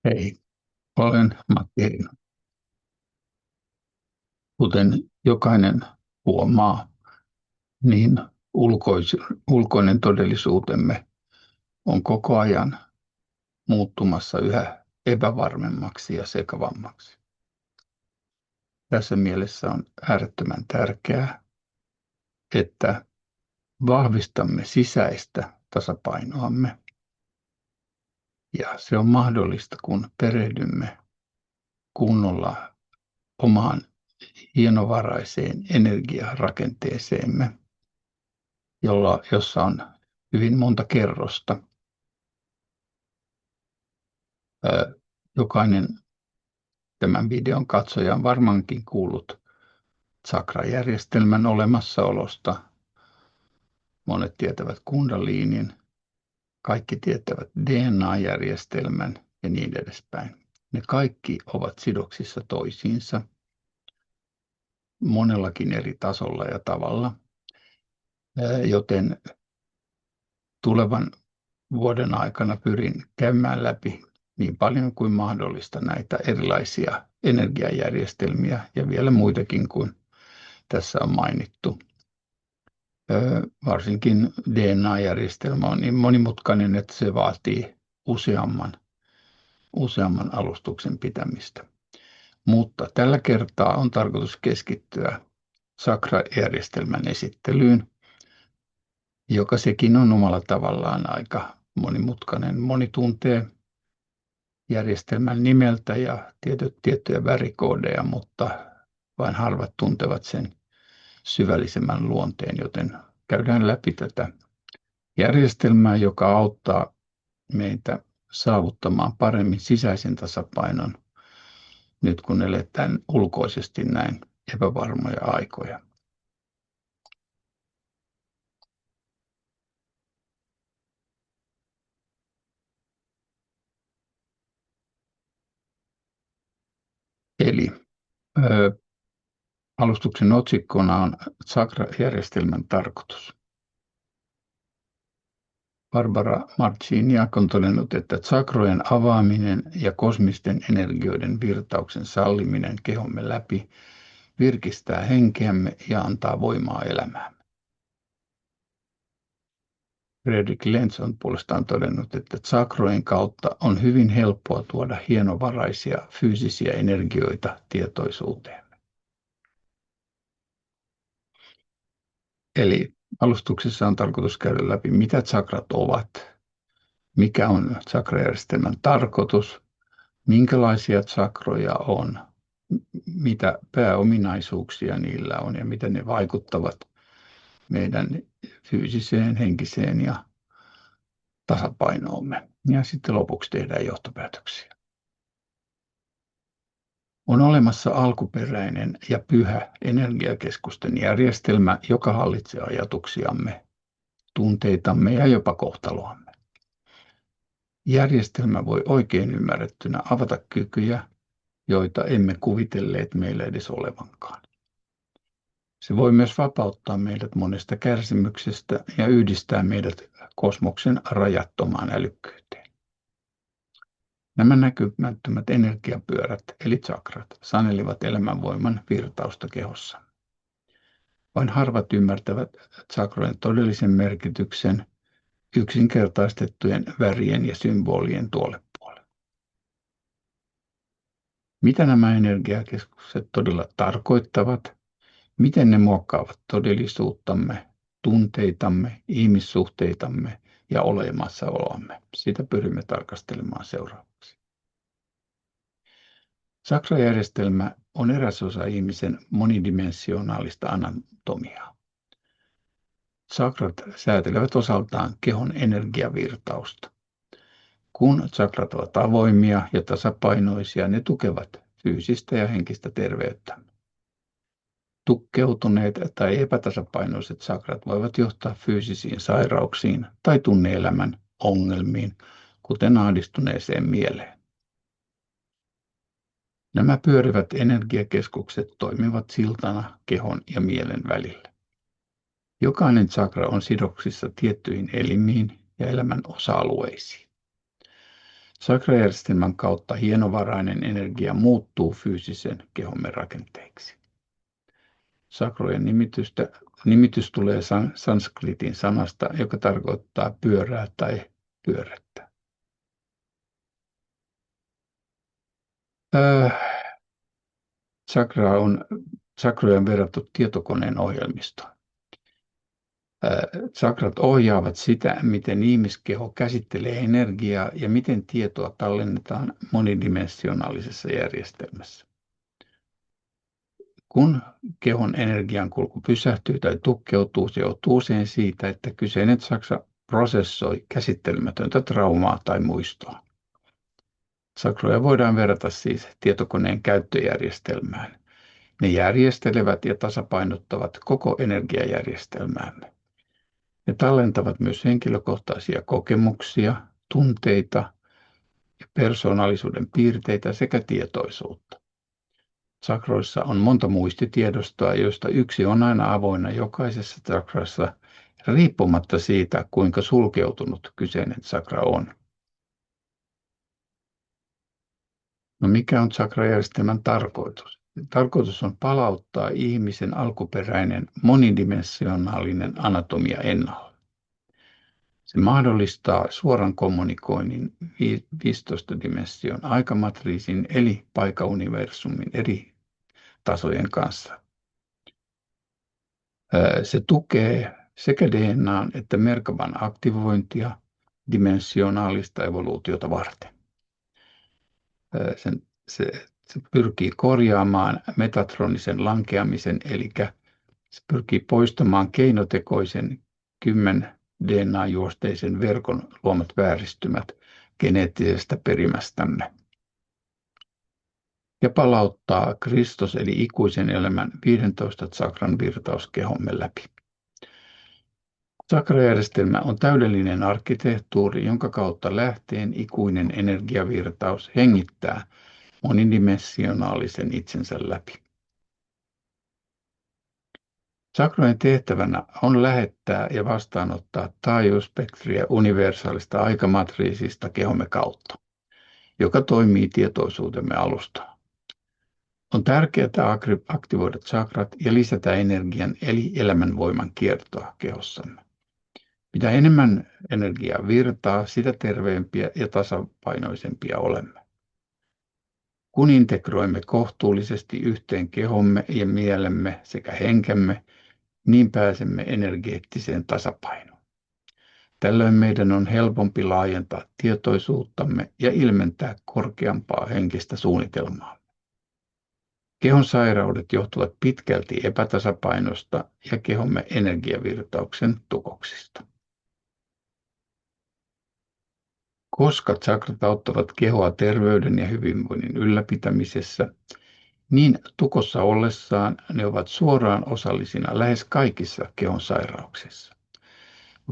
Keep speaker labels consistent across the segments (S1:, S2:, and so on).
S1: Hei, olen Matti Heino. Kuten jokainen huomaa, niin ulkoinen todellisuutemme on koko ajan muuttumassa yhä epävarmemmaksi ja sekavammaksi. Tässä mielessä on äärettömän tärkeää, että vahvistamme sisäistä tasapainoamme. Ja se on mahdollista, kun perehdymme kunnolla omaan hienovaraiseen energiarakenteeseemme, jossa on hyvin monta kerrosta. Jokainen tämän videon katsoja on varmaankin kuullut chakrajärjestelmän olemassaolosta. Monet tietävät kundalinin, kaikki tietävät DNA-järjestelmän ja niin edespäin. Ne kaikki ovat sidoksissa toisiinsa monellakin eri tasolla ja tavalla, joten tulevan vuoden aikana pyrin käymään läpi niin paljon kuin mahdollista näitä erilaisia energiajärjestelmiä ja vielä muitakin kuin tässä on mainittu. Varsinkin DNA-järjestelmä on niin monimutkainen, että se vaatii useamman alustuksen pitämistä. Mutta tällä kertaa on tarkoitus keskittyä chakrajärjestelmän esittelyyn, joka sekin on omalla tavallaan aika monimutkainen. Moni tuntee järjestelmän nimeltä ja tiettyjä värikoodeja, mutta vain harvat tuntevat sen syvällisemmän luonteen, joten käydään läpi tätä järjestelmää, joka auttaa meitä saavuttamaan paremmin sisäisen tasapainon nyt kun eletään ulkoisesti näin epävarmoja aikoja. Eli alustuksen otsikkona on chakrajärjestelmän tarkoitus. Barbara Marciniak on todennut, että chakrojen avaaminen ja kosmisten energioiden virtauksen salliminen kehomme läpi virkistää henkeämme ja antaa voimaa elämäämme. Fredrik Lenz on puolestaan todennut, että chakrojen kautta on hyvin helppoa tuoda hienovaraisia fyysisiä energioita tietoisuuteemme. Eli alustuksessa on tarkoitus käydä läpi, mitä chakrat ovat, mikä on chakrajärjestelmän tarkoitus, minkälaisia chakroja on, mitä pääominaisuuksia niillä on ja miten ne vaikuttavat meidän fyysiseen, henkiseen ja tasapainoomme. Ja sitten lopuksi tehdään johtopäätöksiä. On olemassa alkuperäinen ja pyhä energiakeskusten järjestelmä, joka hallitsee ajatuksiamme, tunteitamme ja jopa kohtaloamme. Järjestelmä voi oikein ymmärrettynä avata kykyjä, joita emme kuvitelleet meillä edes olevankaan. Se voi myös vapauttaa meidät monesta kärsimyksestä ja yhdistää meidät kosmoksen rajattomaan älykkyyteen. Nämä näkymättömät energiapyörät, eli chakrat, sanelivat elämänvoiman virtausta kehossa. Vain harvat ymmärtävät chakrojen todellisen merkityksen yksinkertaistettujen värien ja symbolien tuolle puolelle. Mitä nämä energiakeskukset todella tarkoittavat? Miten ne muokkaavat todellisuuttamme, tunteitamme, ihmissuhteitamme ja olemassaoloamme? Sitä pyrimme tarkastelemaan seuraavaksi. Chakrajärjestelmä on eräs osa ihmisen monidimensionaalista anatomiaa. Chakrat säätelevät osaltaan kehon energiavirtausta. Kun chakrat ovat avoimia ja tasapainoisia, ne tukevat fyysistä ja henkistä terveyttämme. Tukkeutuneet tai epätasapainoiset chakrat voivat johtaa fyysisiin sairauksiin tai tunne-elämän ongelmiin, kuten ahdistuneeseen mieleen. Nämä pyörivät energiakeskukset toimivat siltana kehon ja mielen välillä. Jokainen chakra on sidoksissa tiettyihin elimiin ja elämän osa-alueisiin. Sakrajärjestelmän kautta hienovarainen energia muuttuu fyysisen kehomme rakenteiksi. Sakrojen nimitys tulee sanskritin sanasta, joka tarkoittaa pyörää tai pyörettä. Sakroja on verrattu tietokoneen ohjelmistoon. Sakrat ohjaavat sitä, miten ihmiskeho käsittelee energiaa ja miten tietoa tallennetaan monidimensionaalisessa järjestelmässä. Kun kehon energiankulku pysähtyy tai tukkeutuu, se johtuu usein siitä, että kyseinen sakra prosessoi käsittelemätöntä traumaa tai muistoa. Sakroja voidaan verrata siis tietokoneen käyttöjärjestelmään. Ne järjestelevät ja tasapainottavat koko energiajärjestelmäämme. Ne tallentavat myös henkilökohtaisia kokemuksia, tunteita ja persoonallisuuden piirteitä sekä tietoisuutta. Sakroissa on monta muistitiedostoa, joista yksi on aina avoinna jokaisessa sakrassa, riippumatta siitä, kuinka sulkeutunut kyseinen sakra on. No mikä on sakrajärjestelmän tarkoitus? Tarkoitus on palauttaa ihmisen alkuperäinen monidimensionaalinen anatomia ennalleen. Se mahdollistaa suoran kommunikoinnin 15 dimension aikamatriisin eli paikauniversumin eri tasojen kanssa. Se tukee sekä DNAn että Merkaban aktivointia dimensionaalista evoluutiota varten. Se pyrkii korjaamaan metatronisen lankeamisen, eli se pyrkii poistamaan keinotekoisen 10 DNA-juosteisen verkon luomat vääristymät geneettisestä perimästämme ja palauttaa Kristos eli ikuisen elämän 15 sakran virtauskehomme läpi. Sakrajärjestelmä on täydellinen arkkitehtuuri, jonka kautta lähteen ikuinen energiavirtaus hengittää monidimensionaalisen itsensä läpi. Sakrojen tehtävänä on lähettää ja vastaanottaa taajuusspektriä universaalista aikamatriisista kehomme kautta, joka toimii tietoisuutemme alustana. On tärkeää aktivoida sakrat ja lisätä energian eli elämänvoiman kiertoa kehossamme. Mitä enemmän energiaa virtaa, sitä terveempiä ja tasapainoisempia olemme. Kun integroimme kohtuullisesti yhteen kehomme ja mielemme sekä henkemme, niin pääsemme energeettiseen tasapainoon. Tällöin meidän on helpompi laajentaa tietoisuuttamme ja ilmentää korkeampaa henkistä suunnitelmaa. Kehon sairaudet johtuvat pitkälti epätasapainosta ja kehomme energiavirtauksen tukoksista. Koska sakrat auttavat kehoa terveyden ja hyvinvoinnin ylläpitämisessä, niin tukossa ollessaan ne ovat suoraan osallisina lähes kaikissa kehon sairauksissa.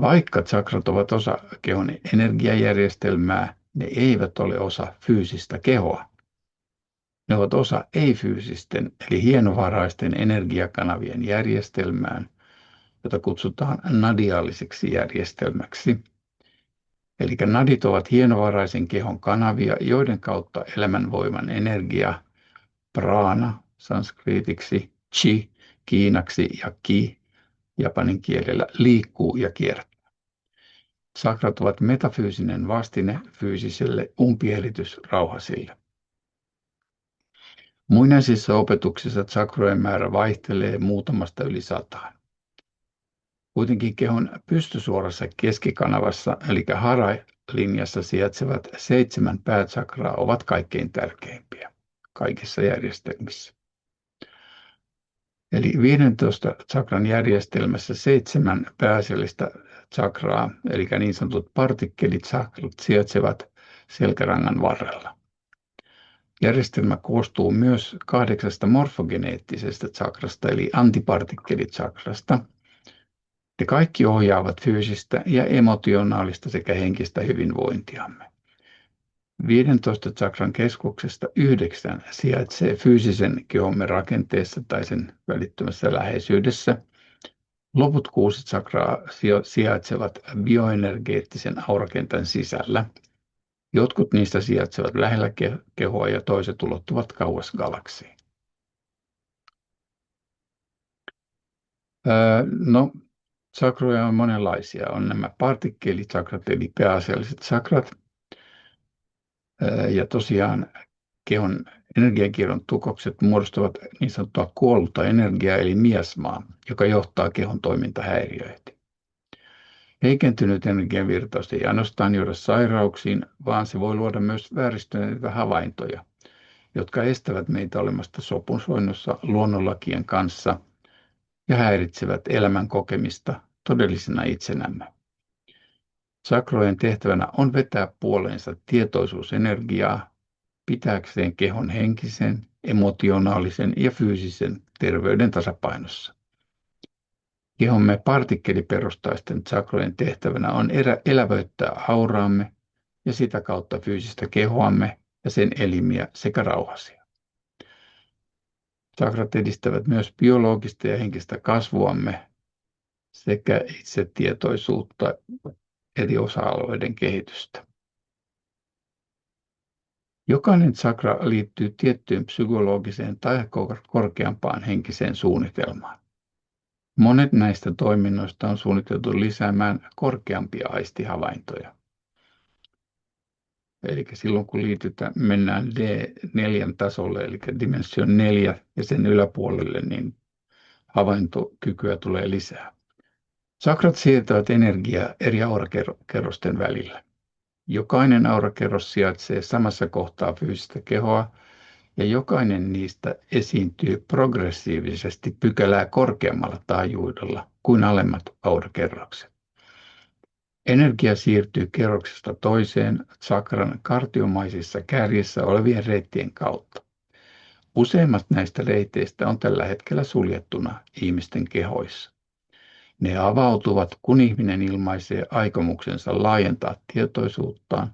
S1: Vaikka sakrat ovat osa kehon energiajärjestelmää, ne eivät ole osa fyysistä kehoa. Ne ovat osa ei-fyysisten eli hienovaraisten energiakanavien järjestelmään, jota kutsutaan nadiaaliseksi järjestelmäksi. Eli nadit ovat hienovaraisen kehon kanavia, joiden kautta elämänvoiman energia, prana sanskritiksi, chi kiinaksi ja ki japanin kielellä liikkuu ja kiertää. Sakrat ovat metafyysinen vastine fyysiselle umpielitysrauhasille. Muinaisissa opetuksissa sakrojen määrä vaihtelee muutamasta yli 100. Kuitenkin kehon pystysuorassa keskikanavassa eli hara-linjassa sijaitsevat 7 päätsakraa ovat kaikkein tärkeimpiä kaikissa järjestelmissä. Eli 15 sakran järjestelmässä 7 pääasiallista sakraa, eli niin sanotut partikkelitsakrat, sijaitsevat selkärangan varrella. Järjestelmä koostuu myös 8 morfogeneettisestä sakrasta, eli antipartikkelitsakrasta. Ne kaikki ohjaavat fyysistä ja emotionaalista sekä henkistä hyvinvointiamme. 15 sakran keskuksesta 9 sijaitsee fyysisen kehomme rakenteessa tai sen välittömässä läheisyydessä. Loput 6 sakraa sijaitsevat bioenergeettisen aurakentän sisällä. Jotkut niistä sijaitsevat lähellä kehoa ja toiset ulottuvat kauas galaksiin. No, Tsakroja on monenlaisia. On nämä partikkelitsakrat, eli pääasialliset tsakrat. Ja tosiaan kehon energiakierron tukokset muodostavat niin sanottua kuollutta energiaa, eli miasmaa, joka johtaa kehon toimintahäiriöihin. Heikentynyt energiavirtaus ei ainoastaan johda sairauksiin, vaan se voi luoda myös vääristyneitä havaintoja, jotka estävät meitä olemasta sopusoinnussa luonnonlakien kanssa ja häiritsevät elämän kokemista todellisena itsenämme. Tsakrojen tehtävänä on vetää puoleensa tietoisuusenergiaa pitääkseen kehon henkisen, emotionaalisen ja fyysisen terveyden tasapainossa. Kehomme partikkeliperustaisten tsakrojen tehtävänä on elävöittää auraamme ja sitä kautta fyysistä kehoamme ja sen elimiä sekä rauhasia. Tsakrat edistävät myös biologista ja henkistä kasvuamme sekä itsetietoisuutta eri osa-alueiden kehitystä. Jokainen tsakra liittyy tiettyyn psykologiseen tai korkeampaan henkiseen suunnitelmaan. Monet näistä toiminnoista on suunniteltu lisäämään korkeampia aistihavaintoja. Eli silloin kun mennään D4 tasolle, eli dimension 4 ja sen yläpuolelle, niin havaintokykyä tulee lisää. Tsakrat siirtävät energiaa eri aurakerrosten välillä. Jokainen aurakerros sijaitsee samassa kohtaa fyysistä kehoa, ja jokainen niistä esiintyy progressiivisesti pykälää korkeammalla taajuudella kuin alemmat aurakerrokset. Energia siirtyy kerroksesta toiseen tsakran kartiomaisissa kärjissä olevien reittien kautta. Useimmat näistä reiteistä on tällä hetkellä suljettuna ihmisten kehoissa. Ne avautuvat, kun ihminen ilmaisee aikomuksensa laajentaa tietoisuuttaan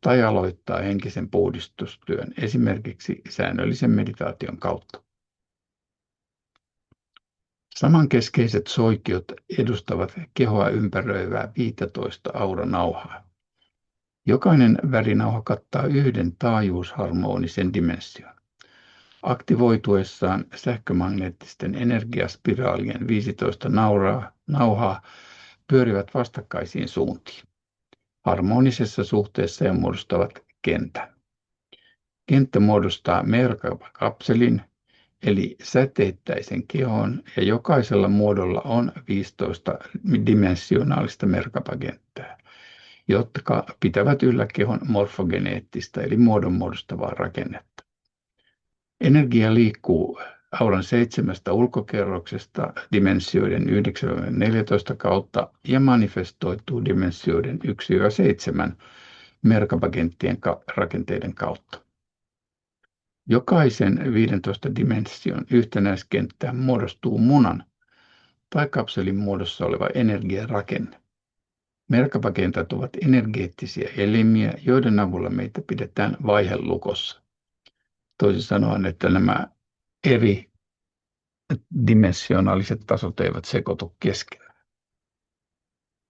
S1: tai aloittaa henkisen puhdistustyön esimerkiksi säännöllisen meditaation kautta. Samankeskeiset soikiot edustavat kehoa ympäröivää 15 auranauhaa. Jokainen värinauha kattaa yhden taajuusharmonisen dimension. Aktivoituessaan sähkömagneettisten energiaspiraalien 15 nauhaa pyörivät vastakkaisiin suuntiin. Harmonisessa suhteessa ja muodostavat kentän. Kenttä muodostaa Merkaba-kapselin, eli säteittäisen kehon, ja jokaisella muodolla on 15-dimensionaalista Merkaba-kenttää, jotka pitävät yllä kehon morfogeneettistä, eli muodonmuodostavaa rakennetta. Energia liikkuu auran 7 ulkokerroksesta dimensioiden 9-14 kautta ja manifestoituu dimensioiden 1-7 Merkaba-kenttien rakenteiden kautta. Jokaisen 15 dimension yhtenäiskenttään muodostuu munan tai kapselin muodossa oleva energiarakenne. Merkaba-kentät ovat energeettisiä elimiä, joiden avulla meitä pidetään vaihelukossa. Toisin sanoen, että nämä eri dimensionaaliset tasot eivät sekoitu keskenään.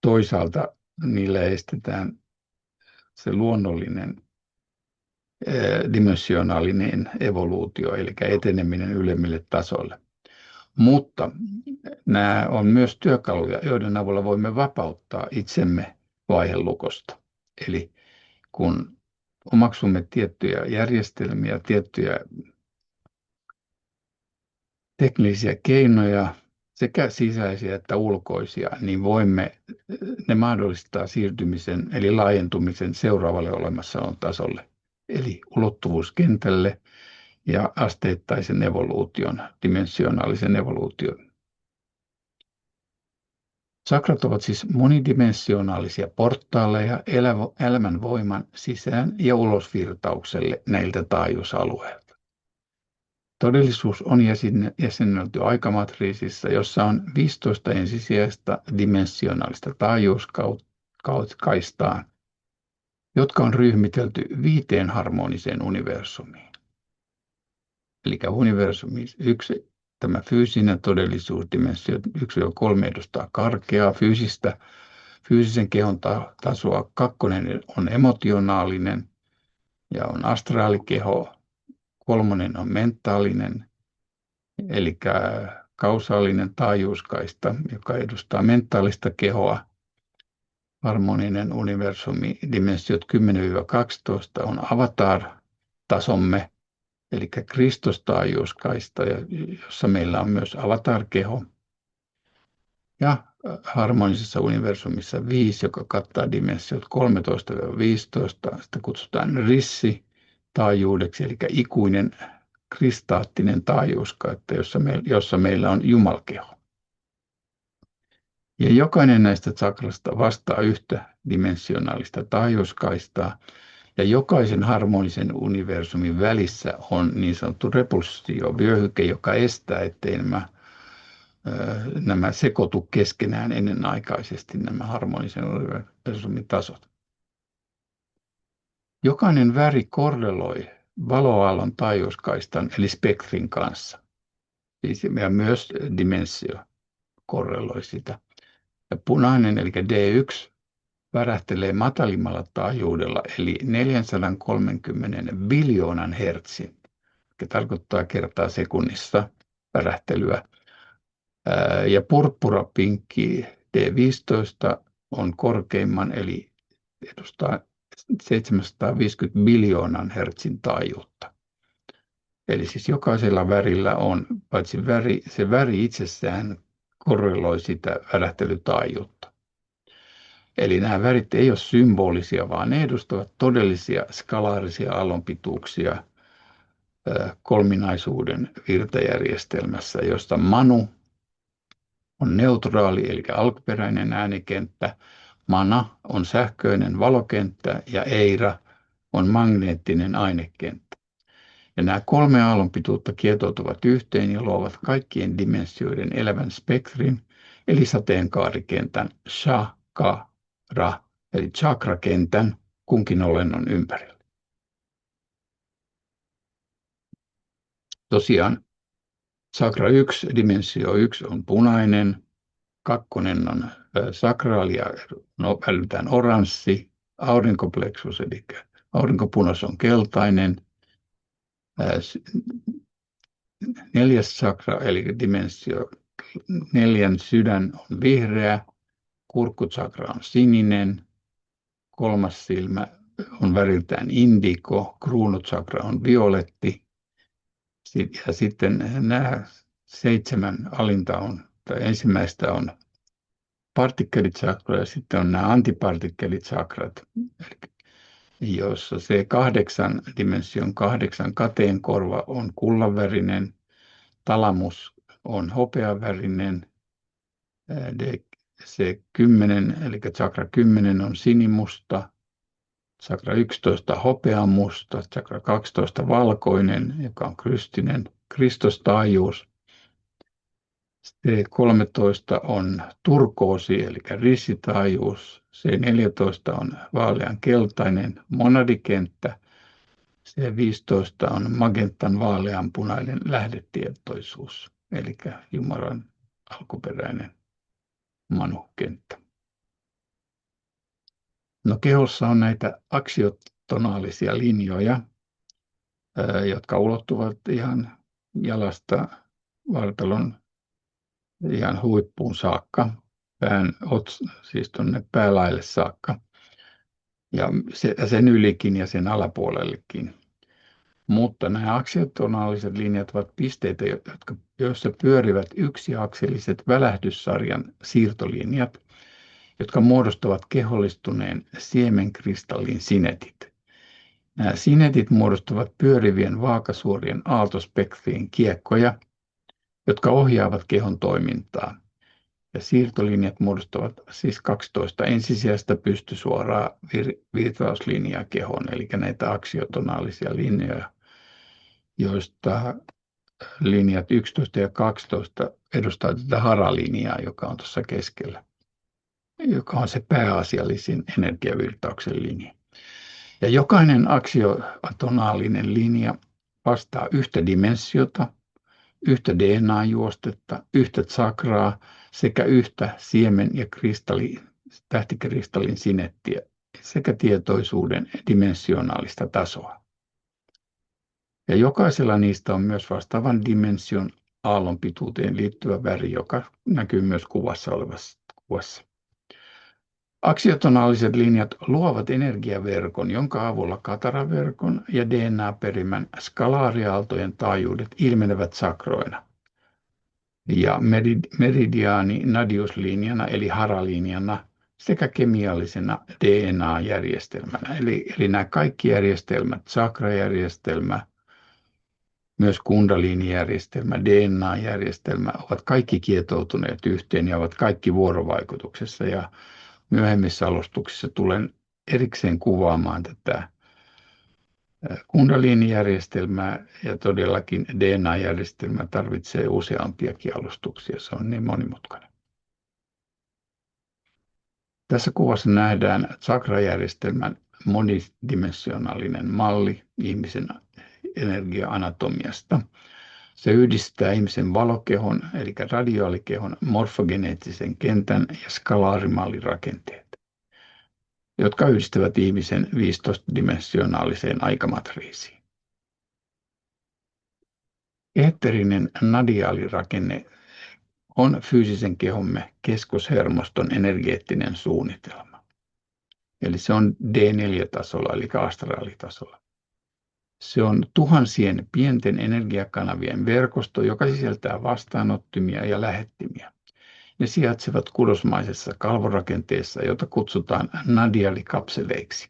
S1: Toisaalta niillä estetään se luonnollinen dimensionaalinen evoluutio, eli eteneminen ylemmille tasoille. Mutta nämä on myös työkaluja, joiden avulla voimme vapauttaa itsemme vaihelukosta. Eli kun omaksumme tiettyjä järjestelmiä, tiettyjä teknisiä keinoja, sekä sisäisiä että ulkoisia, niin ne mahdollistaa siirtymisen eli laajentumisen seuraavalle olemassaolon tasolle, eli ulottuvuuskentälle ja asteittaisen evoluution, dimensionaalisen evoluution. Tsakrat ovat siis monidimensionaalisia portaaleja elämän voiman sisään- ja ulosvirtaukselle näiltä taajuusalueilta. Todellisuus on jäsennelty aikamatriisissa, jossa on 15 ensisijaista dimensionaalista taajuuskaistaa, jotka on ryhmitelty 5 harmoniseen universumiin. Eli universumi 1, tämä fyysinen todellisuus, dimensio 1-3 edustaa karkeaa fyysisen kehon tasoa, 2 on emotionaalinen, ja on astraalikeho. 3 on mentaalinen, eli kausaalinen taajuuskaista, joka edustaa mentaalista kehoa. Harmoninen universumi, dimensiot 10-12 on avatar-tasomme, eli Kristostaajuuskaista, jossa meillä on myös avatar-keho. Ja harmonisessa universumissa 5, joka kattaa dimensiot 13-15, sitä kutsutaan Rissi-taajuudeksi, eli ikuinen kristaattinen taajuuskaista, jossa meillä on Jumalkeho. Ja jokainen näistä tsakrasta vastaa yhtä dimensionaalista taajuuskaistaa, ja jokaisen harmonisen universumin välissä on niin sanottu repulsio-vyöhyke, joka estää, ettei nämä sekoitu keskenään ennenaikaisesti, nämä harmonisen universumin tasot. Jokainen väri korreloi valoaallon taajuuskaistan eli spektrin kanssa. Ja myös dimensio korreloi sitä. Ja punainen eli D1 värähtelee matalimmalla taajuudella eli 430 biljoonan hertsin, joka tarkoittaa kertaa sekunnissa värähtelyä. Ja purppurapinkki D15 on korkeimman eli edustaa 750 biljoonan hertsin taajuutta. Eli siis jokaisella värillä on, paitsi se väri itsessään korreloi sitä värähtelytaajuutta. Eli nämä värit ei ole symbolisia, vaan ne edustavat todellisia skalaarisia aallonpituuksia kolminaisuuden virtajärjestelmässä, josta Manu on neutraali eli alkuperäinen äänikenttä, Mana on sähköinen valokenttä ja Eira on magneettinen ainekenttä. Ja nämä 3 aallonpituutta kietoutuvat yhteen ja luovat kaikkien dimensioiden elävän spektrin, eli sateenkaarikentän chakra, eli chakrakentän kunkin olennon ympärillä. Tosiaan chakra 1, dimensio 1 on punainen, 2 on sakraali ja väliltään oranssi, aurinkoplexus eli aurinkopunos on keltainen, 4. sakra eli dimensio 4 sydän on vihreä, kurkkutsakra on sininen, 3. silmä on väriltään indigo, kruunutsakra on violetti ja sitten nämä 7 alinta tai ensimmäistä on partikkelitsakra ja sitten on nämä antipartikkelitsakrat, jossa se 8 dimension 8 kateenkorva on kullanvärinen, talamus on hopeavärinen, se 10 eli chakra 10 on sinimusta, chakra 11 hopeamusta, chakra 12 valkoinen, joka on kristostaajuus. C13 on turkoosi eli rissitaajuus, C14 on vaalean keltainen monadikenttä, C15 on magentan vaaleanpunainen lähdetietoisuus, eli Jumalan alkuperäinen manukenttä. No kehossa on näitä aksiotonaalisia linjoja, jotka ulottuvat ihan jalasta vartalon ihan huippuun saakka, siis tuonne päälaille saakka, ja sen ylikin ja sen alapuolellekin. Mutta nämä aksiotonaaliset linjat ovat pisteitä, joissa pyörivät yksiakseliset välähdyssarjan siirtolinjat, jotka muodostavat kehollistuneen siemenkristallin sinetit. Nämä sinetit muodostavat pyörivien vaakasuorien aaltospektrien kiekkoja, jotka ohjaavat kehon toimintaa. Ja siirtolinjat muodostavat siis 12 ensisijaista pystysuoraa virtauslinjaa kehoon, eli näitä aksiotonaalisia linjoja, joista linjat 11 ja 12 edustaa tätä haralinjaa, joka on tuossa keskellä, joka on se pääasiallisin energiavirtauksen linja. Ja jokainen aksiotonaalinen linja vastaa yhtä dimensiota, yhtä DNA-juostetta, yhtä tsakraa sekä yhtä siemen- ja tähtikristallin sinettiä, sekä tietoisuuden dimensionaalista tasoa. Ja jokaisella niistä on myös vastaavan dimension aallon pituuteen liittyvä väri, joka näkyy myös kuvassa olevassa kuvassa. Aksiotonaaliset linjat luovat energiaverkon, jonka avulla kataraverkon ja DNA-perimän skalaariaaltojen taajuudet ilmenevät sakroina. Ja meridiaani nadiuslinjana eli haralinjana sekä kemiallisena DNA-järjestelmänä. Eli nämä kaikki järjestelmät, sakrajärjestelmä, myös kundaliinijärjestelmä, DNA-järjestelmä ovat kaikki kietoutuneet yhteen ja ovat kaikki vuorovaikutuksessa. Ja myöhemmissä alustuksissa tulen erikseen kuvaamaan tätä kundaliinijärjestelmää ja todellakin DNA-järjestelmä tarvitsee useampiakin alustuksia. Se on niin monimutkainen. Tässä kuvassa nähdään sakrajärjestelmän monidimensionaalinen malli ihmisen energia-anatomiasta. Se yhdistää ihmisen valokehon, eli radioaalikehon, morfogeneettisen kentän ja skalaarimallirakenteet, jotka yhdistävät ihmisen 15-dimensionaaliseen aikamatriisiin. Eetterinen nadiaalirakenne on fyysisen kehomme keskushermoston energeettinen suunnitelma. Eli se on D4-tasolla, eli astraalitasolla. Se on tuhansien pienten energiakanavien verkosto, joka sisältää vastaanottimia ja lähettimiä. Ne sijaitsevat kudosmaisessa kalvorakenteessa, jota kutsutaan nadiaalikapseleiksi.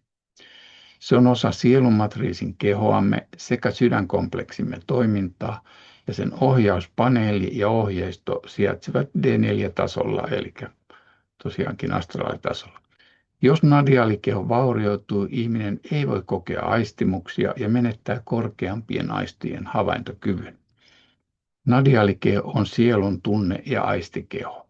S1: Se on osa sielunmatriisin kehoamme sekä sydänkompleksimme toimintaa, ja sen ohjauspaneeli ja ohjeisto sijaitsevat D4-tasolla, eli tosiaankin astraalitasolla. Jos nadiaalikeho vaurioituu, ihminen ei voi kokea aistimuksia ja menettää korkeampien aistien havaintokyvyn. Nadiaalikeho on sielun tunne- ja aistikeho.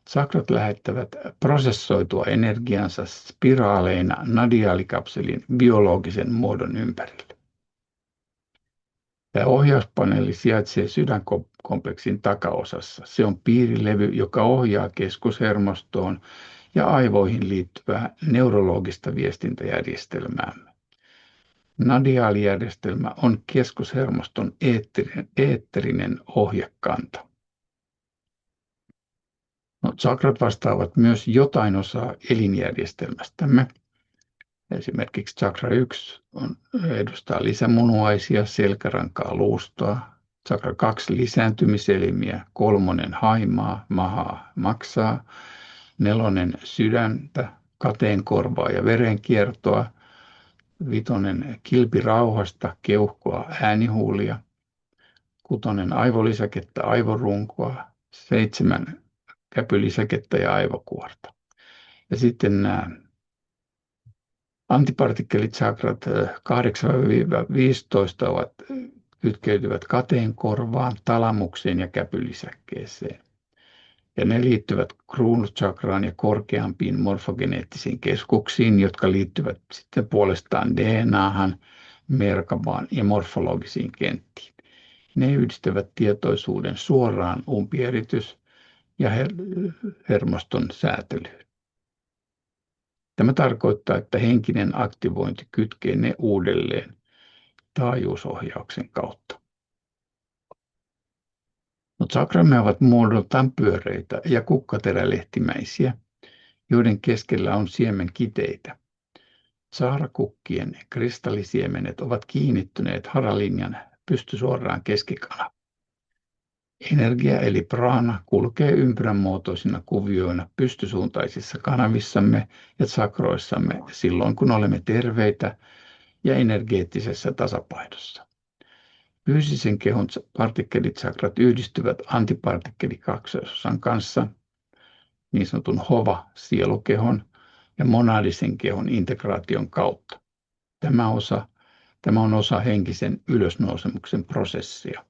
S1: Sakrat lähettävät prosessoitua energiansa spiraaleina nadiaalikapselin biologisen muodon ympärille. Tämä ohjauspaneeli sijaitsee sydänkompleksin takaosassa. Se on piirilevy, joka ohjaa keskushermostoon ja aivoihin liittyvää neurologista viestintäjärjestelmäämme. Nadiaalijärjestelmä on keskushermoston eetterinen ohjekanta. Sakrat vastaavat myös jotain osaa elinjärjestelmästämme. Esimerkiksi chakra 1 edustaa lisämunuaisia, selkärankaa, luustoa. Chakra 2 lisääntymiselimiä, 3 haimaa, mahaa, maksaa. 4 sydäntä, kateenkorvaa ja verenkiertoa. 5 kilpirauhasta, keuhkoa, äänihuulia. 6 aivolisäkettä, aivorunkoa. 7 käpylisäkettä ja aivokuorta. Ja sitten nämä antipartikkelitsakrat 8-15 kytkeytyvät kateenkorvaan, talamukseen ja käpylisäkkeeseen. Ja ne liittyvät kruunuchakraan ja korkeampiin morfogeneettisiin keskuksiin, jotka liittyvät sitten puolestaan DNAhan, merkabaan ja morfologisiin kenttiin. Ne yhdistävät tietoisuuden suoraan umpieritys- ja hermoston säätelyyn. Tämä tarkoittaa, että henkinen aktivointi kytkee ne uudelleen taajuusohjauksen kautta. Sakramme ovat muodoltaan pyöreitä ja kukkaterälehtimäisiä, joiden keskellä on siemenkiteitä. Saarakukkien kristallisiemenet ovat kiinnittyneet haralinjan pystysuoraan keskikanavaan. Energia eli prana kulkee ympyränmuotoisina kuvioina pystysuuntaisissa kanavissamme ja sakroissamme silloin, kun olemme terveitä ja energeettisessä tasapainossa. Fyysisen kehon partikkelitsakrat yhdistyvät antipartikkelikaksoisosan kanssa, niin sanotun hova-sielukehon ja monadisen kehon integraation kautta. Tämä on osa henkisen ylösnousemuksen prosessia.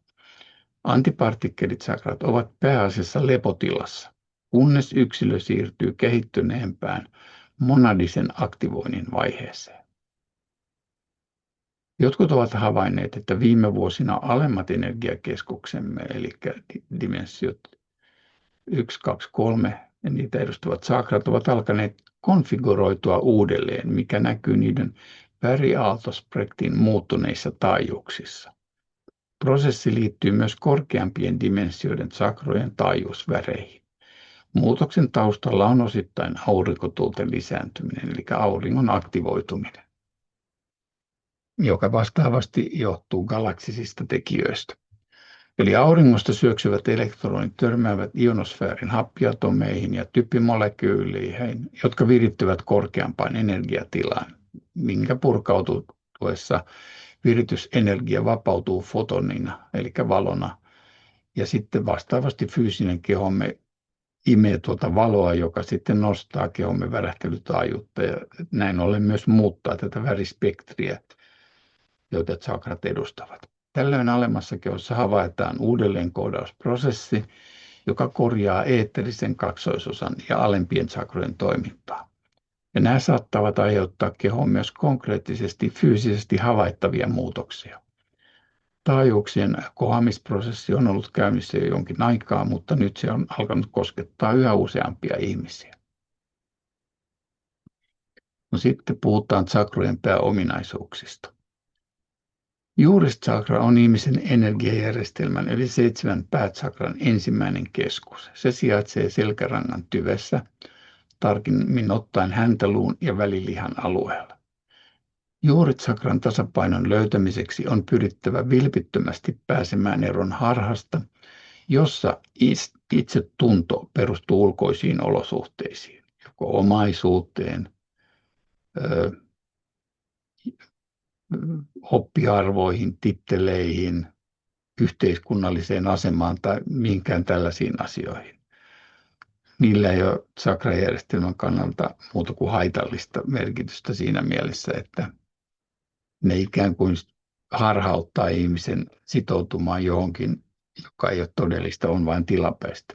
S1: Antipartikkelitsakrat ovat pääasiassa lepotilassa, kunnes yksilö siirtyy kehittyneempään monadisen aktivoinnin vaiheeseen. Jotkut ovat havainneet, että viime vuosina alemmat energiakeskuksemme, eli dimensiot 1, 2, 3, ja niitä edustavat sakrat ovat alkaneet konfiguroitua uudelleen, mikä näkyy niiden väriaaltospektrin muuttuneissa taajuuksissa. Prosessi liittyy myös korkeampien dimensioiden sakrojen taajuusväreihin. Muutoksen taustalla on osittain aurinkotuulten lisääntyminen, eli auringon aktivoituminen, joka vastaavasti johtuu galaksisista tekijöistä. Eli auringosta syöksyvät elektronit törmäävät ionosfäärin happiatomeihin ja typpimolekyyleihin, jotka virittyvät korkeampaan energiatilaan, minkä purkautuessa viritysenergia vapautuu fotonina, eli valona, ja sitten vastaavasti fyysinen kehomme imee tuota valoa, joka sitten nostaa kehomme värähtelytaajuutta ja näin ollen myös muuttaa tätä värispektriä, joita chakrat edustavat. Tällöin alemmassa kehossa havaitaan uudelleenkoodausprosessi, joka korjaa eetterisen kaksoisosan ja alempien chakrojen toimintaa. Ja nämä saattavat aiheuttaa kehoon myös konkreettisesti fyysisesti havaittavia muutoksia. Taajuuksien kohoamisprosessi on ollut käynnissä jo jonkin aikaa, mutta nyt se on alkanut koskettaa yhä useampia ihmisiä. No sitten puhutaan chakrojen pääominaisuuksista. Juurischakra on ihmisen energiajärjestelmän eli 7 päächakran ensimmäinen keskus. Se sijaitsee selkärangan tyvessä, tarkemmin ottaen häntäluun ja välilihan alueella. Juurichakran tasapainon löytämiseksi on pyrittävä vilpittömästi pääsemään eroon harhasta, jossa itsetunto perustuu ulkoisiin olosuhteisiin, joko omaisuuteen, oppiarvoihin, titteleihin, yhteiskunnalliseen asemaan tai mihinkään tällaisiin asioihin. Niillä ei ole chakrajärjestelmän kannalta muuta kuin haitallista merkitystä siinä mielessä, että ne ikään kuin harhauttaa ihmisen sitoutumaan johonkin, joka ei ole todellista, on vain tilapäistä.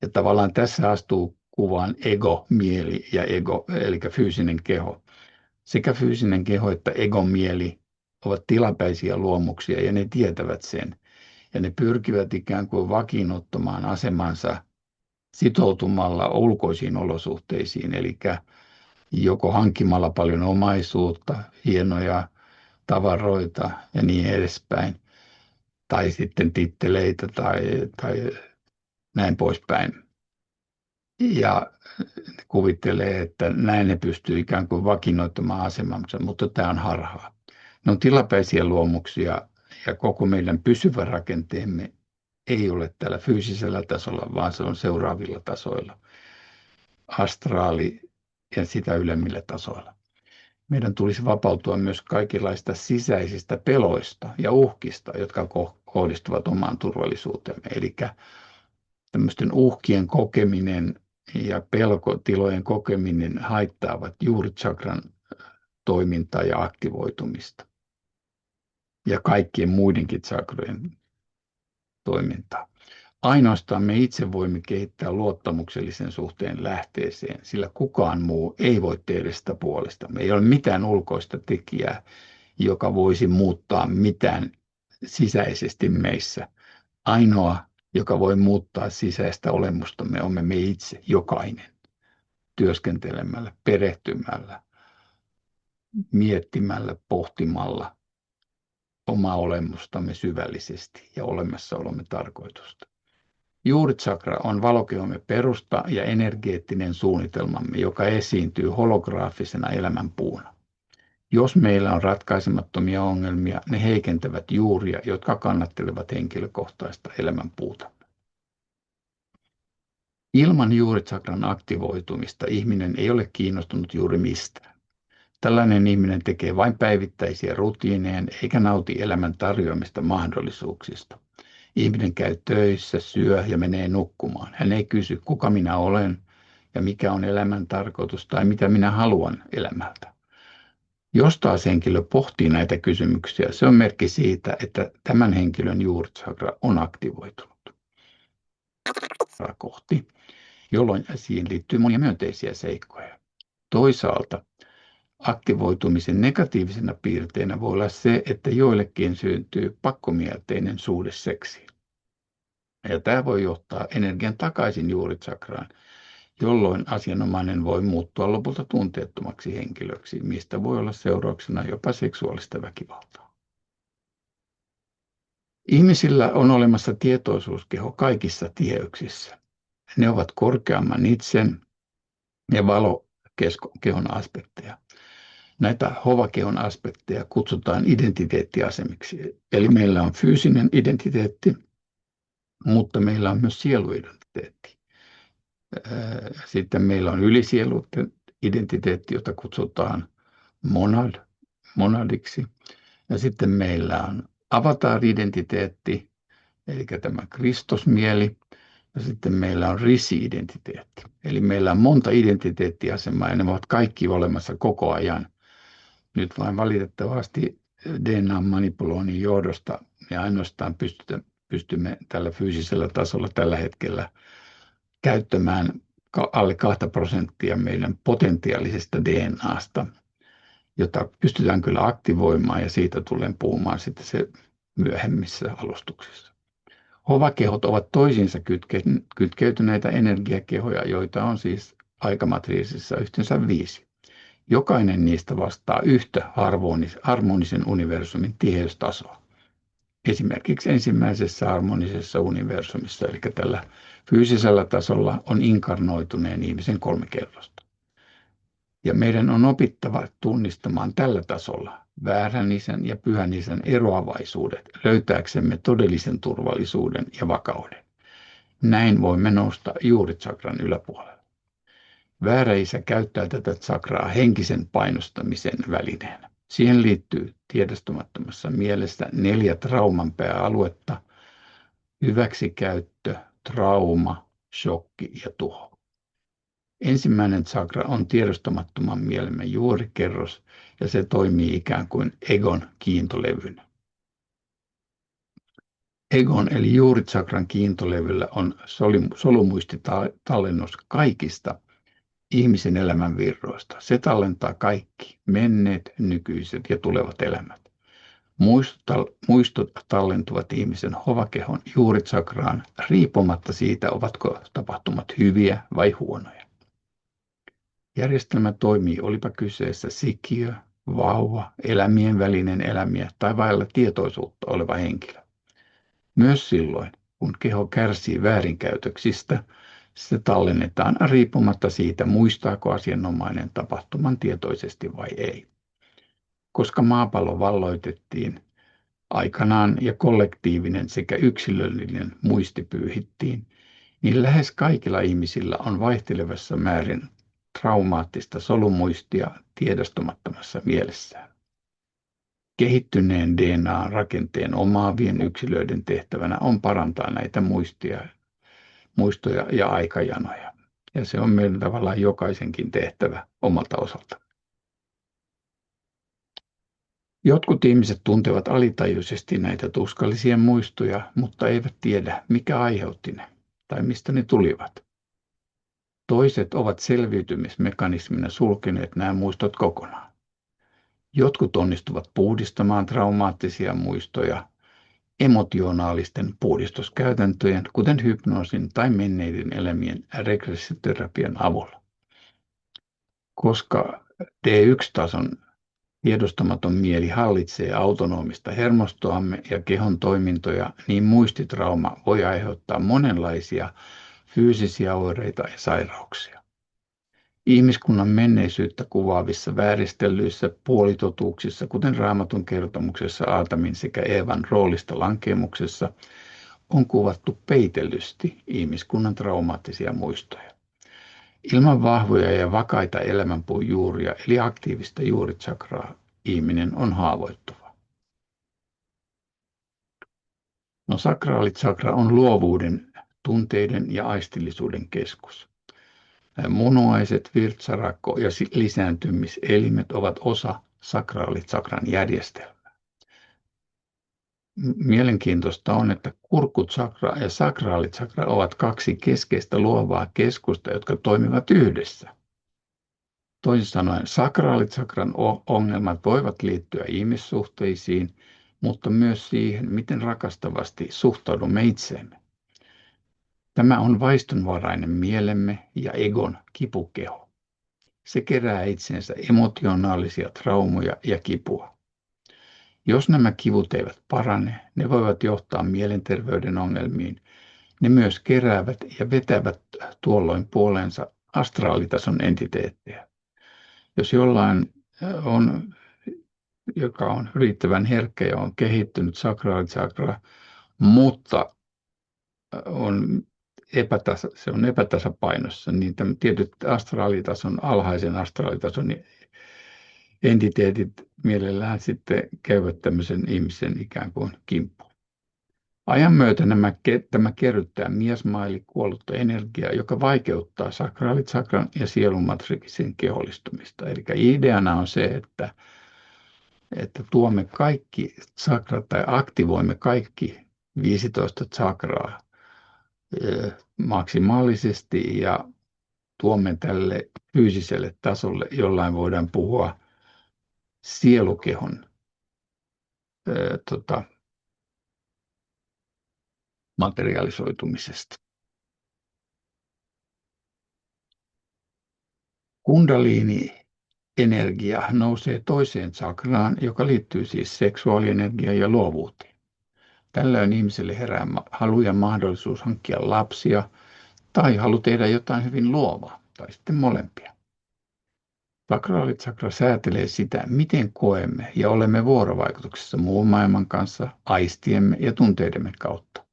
S1: Ja tavallaan tässä astuu kuvaan ego, mieli ja ego, eli fyysinen keho. Sekä fyysinen keho että egon mieli ovat tilapäisiä luomuksia ja ne tietävät sen. Ja ne pyrkivät ikään kuin vakiinnuttamaan asemansa sitoutumalla ulkoisiin olosuhteisiin, eli joko hankkimalla paljon omaisuutta, hienoja tavaroita ja niin edespäin, tai sitten titteleitä tai näin poispäin. Ja ne kuvittelee, että näin ne pystyy ikään kuin vakinoittamaan asemansa, mutta tämä on harhaa. Ne on tilapäisiä luomuksia ja koko meidän pysyvä rakenteemme ei ole tällä fyysisellä tasolla, vaan se on seuraavilla tasoilla, astraali ja sitä ylemmillä tasoilla. Meidän tulisi vapautua myös kaikenlaista sisäisistä peloista ja uhkista, jotka kohdistuvat omaan turvallisuuteemme. Eli tämmöisten uhkien kokeminen ja pelkotilojen kokeminen haittaavat juurichakran toimintaa ja aktivoitumista ja kaikkien muidenkin chakrojen toimintaa. Ainoastaan me itse voimme kehittää luottamuksellisen suhteen lähteeseen, sillä kukaan muu ei voi tehdä sitä puolesta. Me ei ole mitään ulkoista tekijää, joka voisi muuttaa mitään sisäisesti meissä. Ainoa, joka voi muuttaa sisäistä olemustamme, olemme me itse, jokainen, työskentelemällä, perehtymällä, miettimällä, pohtimalla omaa olemustamme syvällisesti ja olemassaolomme tarkoitusta. Juurichakra on valokehomme perusta ja energeettinen suunnitelmamme, joka esiintyy holograafisena elämänpuuna. Jos meillä on ratkaisemattomia ongelmia, ne heikentävät juuria, jotka kannattelevat henkilökohtaista elämänpuuta. Ilman juurichakran aktivoitumista ihminen ei ole kiinnostunut juuri mistään. Tällainen ihminen tekee vain päivittäisiä rutiineja eikä nauti elämän tarjoamista mahdollisuuksista. Ihminen käy töissä, syö ja menee nukkumaan. Hän ei kysy, kuka minä olen ja mikä on elämän tarkoitus tai mitä minä haluan elämältä. Jos taas henkilö pohtii näitä kysymyksiä, se on merkki siitä, että tämän henkilön juurichakra on aktivoitunut kohti, jolloin siihen liittyy monia myönteisiä seikkoja. Toisaalta aktivoitumisen negatiivisena piirteenä voi olla se, että joillekin syntyy pakkomielteinen suhde seksiin. Ja tämä voi johtaa energian takaisin juurichakraan, jolloin asianomainen voi muuttua lopulta tunteettomaksi henkilöksi, mistä voi olla seurauksena jopa seksuaalista väkivaltaa. Ihmisillä on olemassa tietoisuuskeho kaikissa tiheyksissä. Ne ovat korkeamman itsen ja valokehon aspekteja. Näitä hovakehon aspekteja kutsutaan identiteettiasemiksi. Eli meillä on fyysinen identiteetti, mutta meillä on myös sieluidentiteetti. Sitten meillä on ylisieluiden identiteetti, jota kutsutaan monadiksi. Ja sitten meillä on avatar-identiteetti, eli tämä Kristusmieli. Ja sitten meillä on risi-identiteetti. Eli meillä on monta identiteettiasemaa ja ne ovat kaikki olemassa koko ajan. Nyt vain valitettavasti DNA-manipuloinnin johdosta me ainoastaan pystymme tällä fyysisellä tasolla tällä hetkellä käyttämään alle 2% meidän potentiaalisesta DNAsta, jota pystytään kyllä aktivoimaan ja siitä tulen puhumaan sitten se myöhemmissä alustuksissa. Hovakehot ovat toisiinsa kytkeytyneitä energiakehoja, joita on siis aikamatriisissa yhteensä 5. Jokainen niistä vastaa yhtä harmonisen universumin tiheystasoa. Esimerkiksi ensimmäisessä harmonisessa universumissa, eli tällä fyysisellä tasolla, on inkarnoituneen ihmisen 3 kellosta. Ja meidän on opittava tunnistamaan tällä tasolla väärän isän ja pyhän isän eroavaisuudet löytääksemme todellisen turvallisuuden ja vakauden. Näin voimme nousta juuritsakran yläpuolelle. Väärä isä käyttää tätä tsakraa henkisen painostamisen välineenä. Siihen liittyy tiedostamattomassa mielessä 4 trauman pääaluetta: hyväksikäyttö, trauma, shokki ja tuho. Ensimmäinen tsakra on tiedostamattoman mielemme juurikerros ja se toimii ikään kuin egon kiintolevynä. Egon eli juuritsakran kiintolevyllä on solumuistitallennus kaikista ihmisen elämän virroista. Se tallentaa kaikki menneet, nykyiset ja tulevat elämät. Muistot tallentuvat ihmisen hovakehon juuritsakraan riippumatta siitä, ovatko tapahtumat hyviä vai huonoja. Järjestelmä toimii, olipa kyseessä sikiö, vauva, elämien välinen elämiä tai vailla tietoisuutta oleva henkilö. Myös silloin, kun keho kärsii väärinkäytöksistä, se tallennetaan riippumatta siitä, muistaako asianomainen tapahtuman tietoisesti vai ei. Koska maapallo valloitettiin aikanaan ja kollektiivinen sekä yksilöllinen muisti pyyhittiin, niin lähes kaikilla ihmisillä on vaihtelevassa määrin traumaattista solumuistia tiedostamattomassa mielessään. Kehittyneen DNA-rakenteen omaavien yksilöiden tehtävänä on parantaa näitä muistoja ja aikajanoja. Ja se on meidän tavallaan jokaisenkin tehtävä omalta osalta. Jotkut ihmiset tuntevat alitajuisesti näitä tuskallisia muistoja, mutta eivät tiedä, mikä aiheutti ne tai mistä ne tulivat. Toiset ovat selviytymismekanismina sulkeneet nämä muistot kokonaan. Jotkut onnistuvat puhdistamaan traumaattisia muistoja emotionaalisten puhdistuskäytäntöjen, kuten hypnoosin tai menneiden elämien regressioterapian avulla. Koska D1-tason tiedostamaton mieli hallitsee autonomista hermostoamme ja kehon toimintoja, niin muistitrauma voi aiheuttaa monenlaisia fyysisiä oireita ja sairauksia. Ihmiskunnan menneisyyttä kuvaavissa vääristellyissä puolitotuuksissa, kuten Raamatun kertomuksessa Aatamin sekä Eevan roolista lankemuksessa, on kuvattu peitellysti ihmiskunnan traumaattisia muistoja. Ilman vahvoja ja vakaita elämänpuun juuria, eli aktiivista juuritsakraa, ihminen on haavoittuva. Sakraalitsakra on luovuuden, tunteiden ja aistillisuuden keskus. Munuaiset, virtsarakko ja lisääntymiselimet ovat osa sakraalitsakran järjestelmää. Mielenkiintoista on, että kurkkutsakra ja sakraalitsakra ovat 2 keskeistä luovaa keskusta, jotka toimivat yhdessä. Toisin sanoen sakraalitsakran ongelmat voivat liittyä ihmissuhteisiin, mutta myös siihen, miten rakastavasti suhtaudumme itseemme. Tämä on vaistonvarainen mielemme ja egon kipukeho. Se kerää itseensä emotionaalisia traumoja ja kipua. Jos nämä kivut eivät parane, ne voivat johtaa mielenterveyden ongelmiin. Ne myös keräävät ja vetävät tuolloin puoleensa astraalitason entiteettejä. Jos jollain on, joka on riittävän herkkä ja on kehittynyt sakraalisakra, mutta se on epätasapainossa, niin tietyt alhaisen astraalitason entiteetit mielellään sitten käyvät tämmöisen ihmisen ikään kuin kimppuun. Ajan myötä tämä kerryttää miesmaili kuollutta energiaa, joka vaikeuttaa sakraalisakran ja sielumatriksin kehollistumista. Eli ideana on se, että tuomme kaikki sakrat tai aktivoimme kaikki 15 sakraa maksimaalisesti ja tuomme tälle fyysiselle tasolle, jollain voidaan puhua sielukehon materialisoitumisesta. Kundaliini-energia nousee toiseen sakraan, joka liittyy siis seksuaalienergiaan ja luovuuteen. Tällöin ihmiselle herää halu ja mahdollisuus hankkia lapsia tai halu tehdä jotain hyvin luovaa, tai sitten molempia. Sakraalitsakra säätelee sitä, miten koemme ja olemme vuorovaikutuksessa muun maailman kanssa aistiemme ja tunteidemme kautta.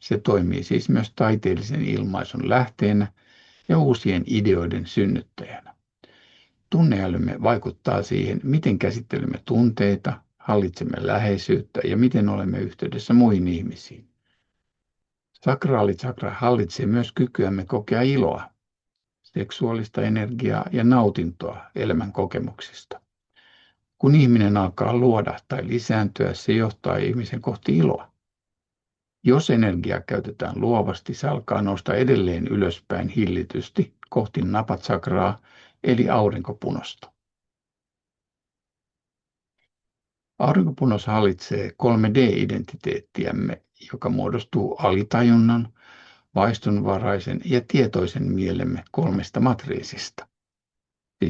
S1: Se toimii siis myös taiteellisen ilmaisun lähteenä ja uusien ideoiden synnyttäjänä. Tunneälymme vaikuttaa siihen, miten käsittelemme tunteita, hallitsemme läheisyyttä ja miten olemme yhteydessä muihin ihmisiin. Sakraalitsakra hallitsee myös kykyämme kokea iloa, seksuaalista energiaa ja nautintoa elämän kokemuksista. Kun ihminen alkaa luoda tai lisääntyä, se johtaa ihmisen kohti iloa. Jos energiaa käytetään luovasti, se alkaa nousta edelleen ylöspäin hillitysti kohti napatsakraa eli aurinkopunosta. Aurinkopunos hallitsee 3D-identiteettiämme, joka muodostuu alitajunnan, vaistonvaraisen ja tietoisen mielemme 3 matriisista.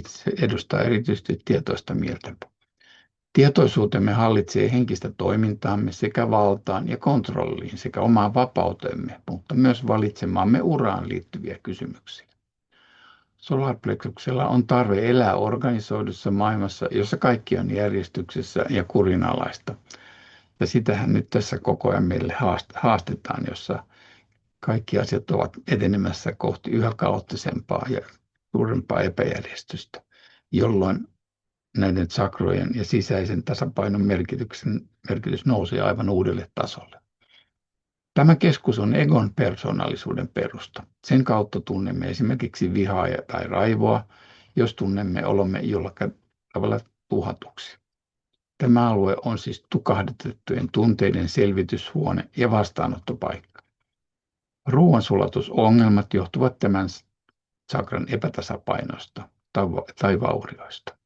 S1: Se edustaa erityisesti tietoista mieltä. Tietoisuutemme hallitsee henkistä toimintaamme sekä valtaan ja kontrolliin sekä omaan vapautemme, mutta myös valitsemaamme uraan liittyviä kysymyksiä. Solarplexuksella on tarve elää organisoidussa maailmassa, jossa kaikki on järjestyksessä ja kurinalaista. Ja sitähän nyt tässä koko ajan meille haastetaan, jossa kaikki asiat ovat etenemässä kohti yhä kaoottisempaa ja suurempaa epäjärjestystä, jolloin näiden sakrojen ja sisäisen tasapainon merkitys nousee aivan uudelle tasolle. Tämä keskus on egon persoonallisuuden perusta. Sen kautta tunnemme esimerkiksi vihaa tai raivoa, jos tunnemme olomme jollakin tavalla tuhatuksi. Tämä alue on siis tukahdutettujen tunteiden selvityshuone ja vastaanottopaikka. Ruoansulatusongelmat johtuvat tämän sakran epätasapainosta tai vaurioista.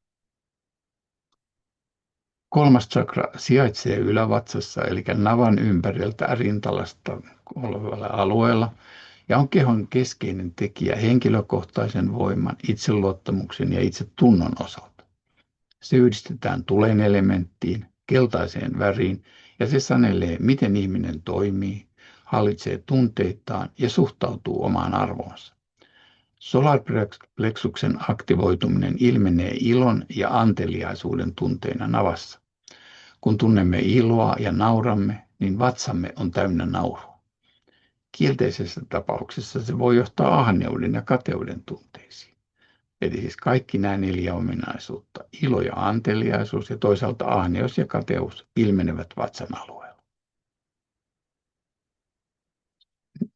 S1: 3. sakra sijaitsee ylävatsassa eli navan ympäriltä rintalasta olevalla alueella ja on kehon keskeinen tekijä henkilökohtaisen voiman, itseluottamuksen ja itsetunnon osalta. Se yhdistetään tulen elementtiin, keltaiseen väriin ja se sanelee, miten ihminen toimii, hallitsee tunteitaan ja suhtautuu omaan arvoonsa. Solarplexuksen aktivoituminen ilmenee ilon ja anteliaisuuden tunteina navassa. Kun tunnemme iloa ja nauramme, niin vatsamme on täynnä naurua. Kielteisessä tapauksessa se voi johtaa ahneuden ja kateuden tunteisiin. Eli siis kaikki nämä 4 ominaisuutta, ilo ja anteliaisuus ja toisaalta ahneus ja kateus ilmenevät vatsan alueella.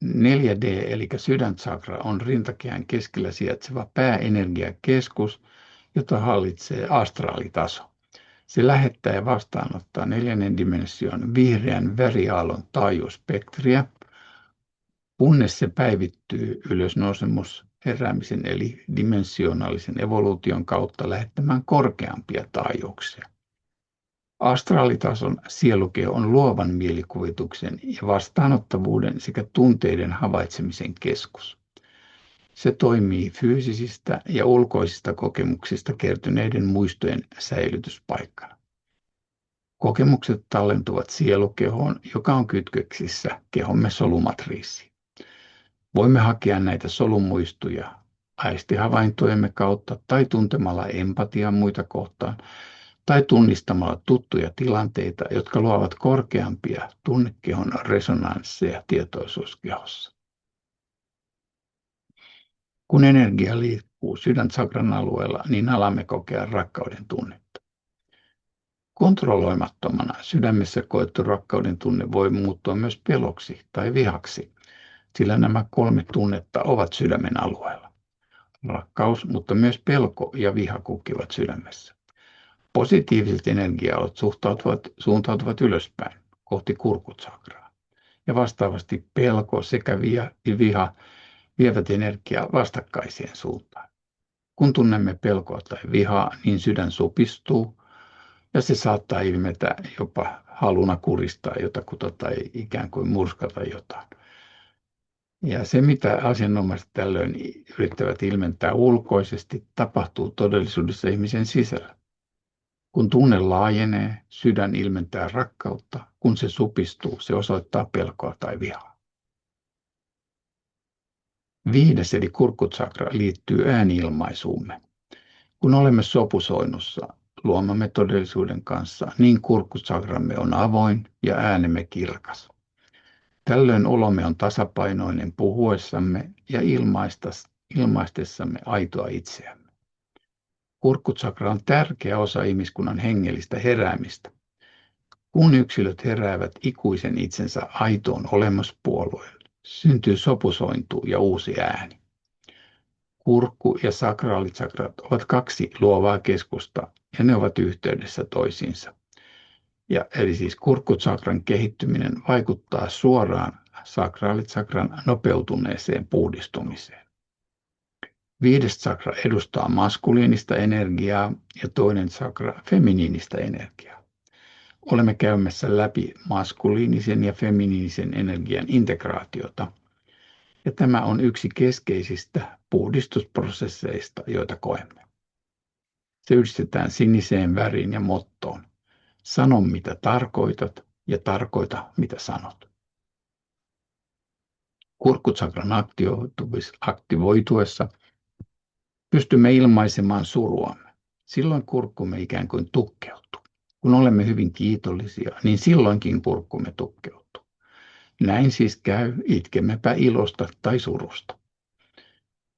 S1: 4D eli sydäntsakra on rintakehän keskellä sijaitseva pääenergiakeskus, jota hallitsee astraalitaso. Se lähettää ja vastaanottaa 4. dimension vihreän väriaallon taajuusspektriä, kunnes se päivittyy ylösnousemus heräämisen eli dimensionaalisen evoluution kautta lähettämään korkeampia taajuuksia. Astraalitason sielukeho on luovan mielikuvituksen ja vastaanottavuuden sekä tunteiden havaitsemisen keskus. Se toimii fyysisistä ja ulkoisista kokemuksista kertyneiden muistojen säilytyspaikkana. Kokemukset tallentuvat sielukehoon, joka on kytköksissä kehomme solumatriisiin. Voimme hakea näitä solumuistoja aistihavaintojemme kautta tai tuntemalla empatiaa muita kohtaan tai tunnistamalla tuttuja tilanteita, jotka luovat korkeampia tunnekehon resonansseja tietoisuuskehossa. Kun energia liikkuu sydäntsakran alueella, niin alamme kokea rakkauden tunnetta. Kontrolloimattomana sydämessä koettu rakkauden tunne voi muuttua myös peloksi tai vihaksi, sillä nämä 3 tunnetta ovat sydämen alueella. Rakkaus, mutta myös pelko ja viha kukkivat sydämessä. Positiiviset energiaolot suuntautuvat ylöspäin kohti kurkkutsakraa. Ja vastaavasti pelko sekä viha vievät energiaa vastakkaiseen suuntaan. Kun tunnemme pelkoa tai vihaa, niin sydän supistuu ja se saattaa ilmetä jopa haluna kuristaa jotakuta tai ikään kuin murskata jotain. Ja se, mitä asianomaiset tällöin yrittävät ilmentää ulkoisesti, tapahtuu todellisuudessa ihmisen sisällä. Kun tunne laajenee, sydän ilmentää rakkautta. Kun se supistuu, se osoittaa pelkoa tai vihaa. 5. eli kurkkutsakra liittyy ääniilmaisuumme. Kun olemme sopusoinnussa luomamme todellisuuden kanssa, niin kurkkutsakramme on avoin ja äänemme kirkas. Tällöin olomme on tasapainoinen puhuessamme ja ilmaistessamme aitoa itseämme. Kurkkutsakra on tärkeä osa ihmiskunnan hengellistä heräämistä. Kun yksilöt heräävät ikuisen itsensä aitoon olemuspuolueelle, syntyy sopusointu ja uusi ääni. Kurkku- ja sakraalitsakrat ovat 2 luovaa keskusta ja ne ovat yhteydessä toisiinsa. Eli siis kurkkutsakran kehittyminen vaikuttaa suoraan sakraalitsakran nopeutuneeseen puhdistumiseen. 5. tsakra edustaa maskuliinista energiaa ja 2. tsakra feminiinistä energiaa. Olemme käymässä läpi maskuliinisen ja feminiinisen energian integraatiota, ja tämä on yksi keskeisistä puhdistusprosesseista, joita koemme. Se yhdistetään siniseen väriin ja mottoon. Sano, mitä tarkoitat, ja tarkoita, mitä sanot. Kurkkutsakran aktivoituessa pystymme ilmaisemaan suruamme. Silloin kurkkumme ikään kuin tukkeutuu. Kun olemme hyvin kiitollisia, niin silloinkin kurkkumme tukkeutuu. Näin siis käy, itkemmepä ilosta tai surusta.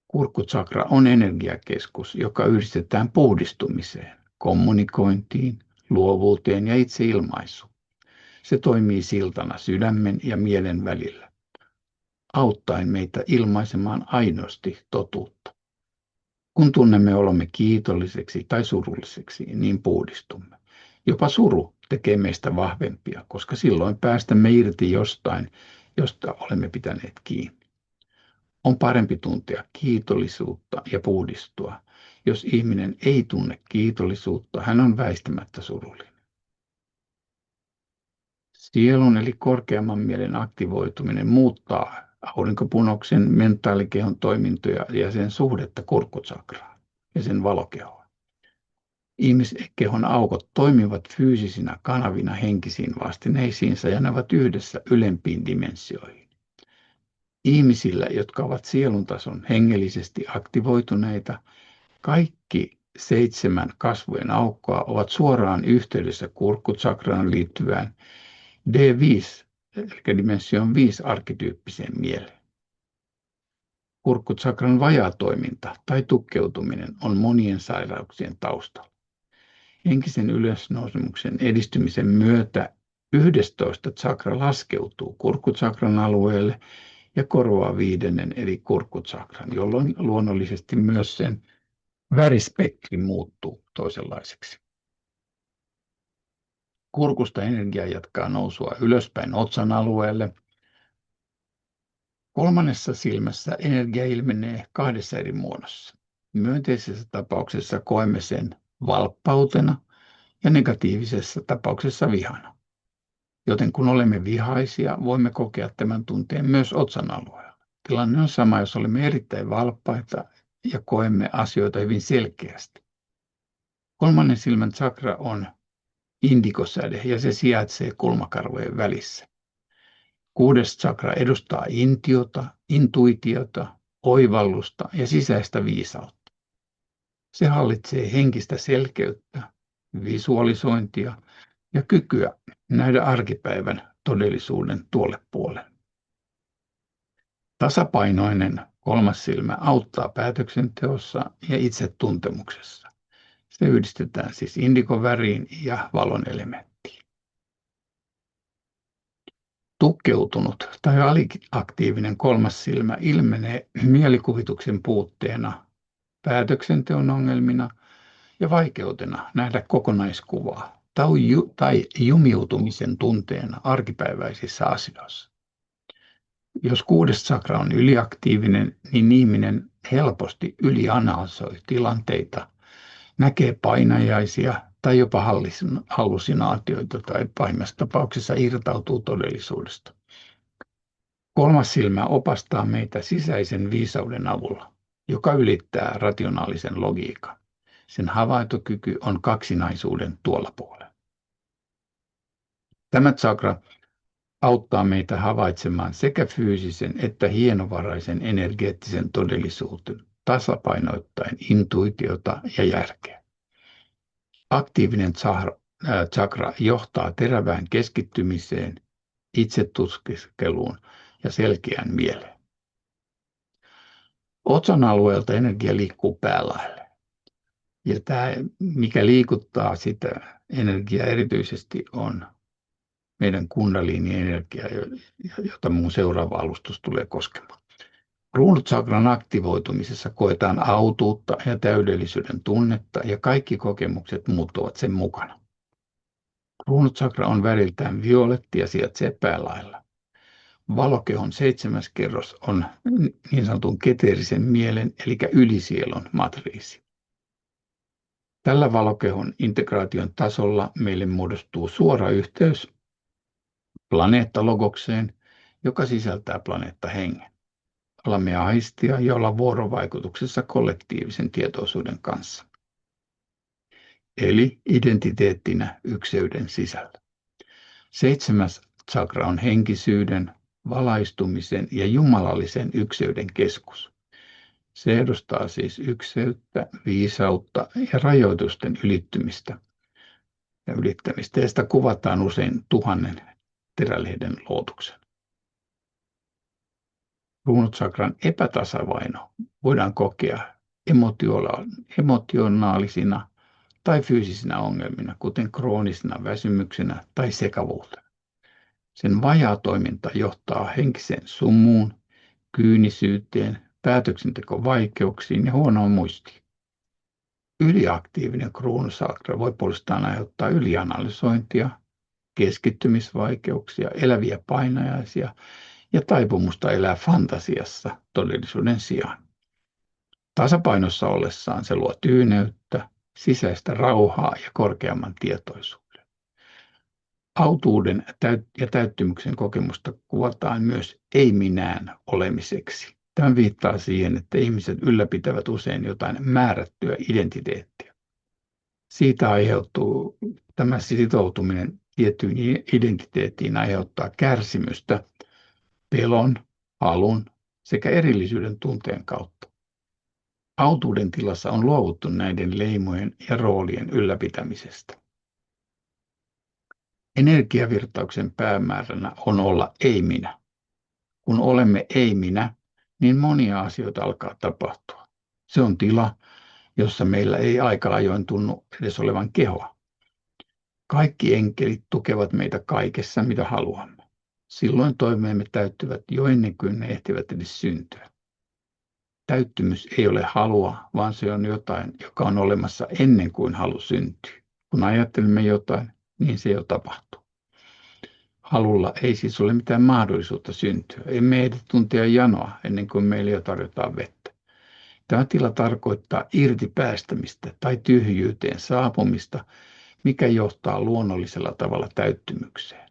S1: Kurkkutsakra on energiakeskus, joka yhdistetään puhdistumiseen, kommunikointiin, luovuuteen ja itseilmaisuun. Se toimii siltana sydämen ja mielen välillä, auttaen meitä ilmaisemaan aidosti totuutta. Kun tunnemme olomme kiitolliseksi tai surulliseksi, niin puhdistumme. Jopa suru tekee meistä vahvempia, koska silloin päästämme irti jostain, josta olemme pitäneet kiinni. On parempi tuntea kiitollisuutta ja puhdistua. Jos ihminen ei tunne kiitollisuutta, hän on väistämättä surullinen. Sielun eli korkeamman mielen aktivoituminen muuttaa aurinkopunoksen mentaalikehon toimintoja ja sen suhdetta kurkkutsakraan ja sen valokehoon. Ihmiskehon aukot toimivat fyysisinä kanavina henkisiin vastineisiinsa ja ne ovat yhdessä ylempiin dimensioihin. Ihmisillä, jotka ovat sielun tason hengellisesti aktivoituneita, kaikki 7 kasvojen aukkoa ovat suoraan yhteydessä kurkkutsakraan liittyvään D5, eli dimension 5 arkkityyppiseen mieleen. Kurkkutsakran vajaatoiminta tai tukkeutuminen on monien sairauksien taustalla. Henkisen ylösnousemuksen edistymisen myötä 11. tsakra laskeutuu kurkkutsakran alueelle ja korvaa 5. eli kurkkutsakran, jolloin luonnollisesti myös sen värispektri muuttuu toisenlaiseksi. Kurkusta energia jatkaa nousua ylöspäin otsan alueelle. 3. silmässä energia ilmenee 2 eri muodossa. Myönteisessä tapauksessa koemme sen valppautena ja negatiivisessa tapauksessa vihana. Joten kun olemme vihaisia, voimme kokea tämän tunteen myös otsan alueella. Tilanne on sama, jos olemme erittäin valppaita ja koemme asioita hyvin selkeästi. Kolmannen silmän chakra on indikosäde ja se sijaitsee kulmakarvojen välissä. Kuudes chakra edustaa intuitiota, oivallusta ja sisäistä viisautta. Se hallitsee henkistä selkeyttä, visualisointia ja kykyä nähdä arkipäivän todellisuuden tuolle puolelle. Tasapainoinen kolmas silmä auttaa päätöksenteossa ja itsetuntemuksessa. Se yhdistetään siis indikoväriin ja valon elementtiin. Tukkeutunut tai aliaktiivinen kolmas silmä ilmenee mielikuvituksen puutteena, päätöksenteon ongelmina ja vaikeutena nähdä kokonaiskuvaa tai jumiutumisen tunteena arkipäiväisissä asioissa. Jos kuudes chakra on yliaktiivinen, niin ihminen helposti ylianalysoi tilanteita, näkee painajaisia tai jopa hallusinaatioita tai pahimmassa tapauksessa irtautuu todellisuudesta. Kolmas silmä opastaa meitä sisäisen viisauden avulla, joka ylittää rationaalisen logiikan. Sen havaintokyky on kaksinaisuuden tuolla puolella. Tämä chakra auttaa meitä havaitsemaan sekä fyysisen että hienovaraisen energeettisen todellisuuden tasapainoittaen intuitiota ja järkeä. Aktiivinen chakra johtaa terävään keskittymiseen, itsetutkiskeluun ja selkeään mieleen. Otsan alueelta energia liikkuu päälaelle. Ja tämä, mikä liikuttaa sitä energiaa erityisesti, on meidän kundaliini-energia, jota mun seuraava alustus tulee koskemaan. Kruunusakran aktivoitumisessa koetaan autuutta ja täydellisyyden tunnetta ja kaikki kokemukset muuttuvat sen mukana. Kruunusakra on väriltään violetti ja sijaitsee päälailla. Valokehon 7. kerros on niin sanotun keteerisen mielen eli ylisielun matriisi. Tällä valokehon integraation tasolla meille muodostuu suora yhteys planeettalogokseen, joka sisältää planeettahengen. Alamme aistia ja olla vuorovaikutuksessa kollektiivisen tietoisuuden kanssa. Eli identiteettinä ykseyden sisällä. 7. chakra on henkisyyden, valaistumisen ja jumalallisen ykseyden keskus. Se edustaa siis ykseyttä, viisautta ja rajoitusten ylittämistä. Ja sitä kuvataan usein 1000 terälehden lootuksen. Kruunusakran epätasapaino voidaan kokea emotionaalisina tai fyysisinä ongelmina, kuten kroonisena väsymyksenä tai sekavuutena. Sen vajaa toiminta johtaa henkiseen sumuun, kyynisyyteen, päätöksentekovaikeuksiin ja huonoon muistiin. Yliaktiivinen kruunusakra voi puolestaan aiheuttaa ylianalysointia, keskittymisvaikeuksia, eläviä painajaisia ja taipumusta elää fantasiassa todellisuuden sijaan. Tasapainossa ollessaan se luo tyyneyttä, sisäistä rauhaa ja korkeamman tietoisuuden. Autuuden ja täyttymyksen kokemusta kuvataan myös ei-minään olemiseksi. Tämä viittaa siihen, että ihmiset ylläpitävät usein jotain määrättyä identiteettiä. Siitä aiheutuu tämä sitoutuminen tiettyyn identiteettiin aiheuttaa kärsimystä pelon, halun sekä erillisyyden tunteen kautta. Autuuden tilassa on luovuttu näiden leimojen ja roolien ylläpitämisestä. Energiavirtauksen päämääränä on olla ei-minä. Kun olemme ei-minä, niin monia asioita alkaa tapahtua. Se on tila, jossa meillä ei aika ajoin tunnu edes olevan kehoa. Kaikki enkelit tukevat meitä kaikessa, mitä haluamme. Silloin toimeemme täyttyvät jo ennen kuin ne ehtivät edes syntyä. Täyttymys ei ole halua, vaan se on jotain, joka on olemassa ennen kuin halu syntyy. Kun ajattelemme jotain, niin se jo tapahtuu. Halulla ei siis ole mitään mahdollisuutta syntyä. Emme ehdi tuntea janoa ennen kuin meille jo tarjotaan vettä. Tämä tila tarkoittaa irti päästämistä tai tyhjyyteen saapumista, mikä johtaa luonnollisella tavalla täyttymykseen.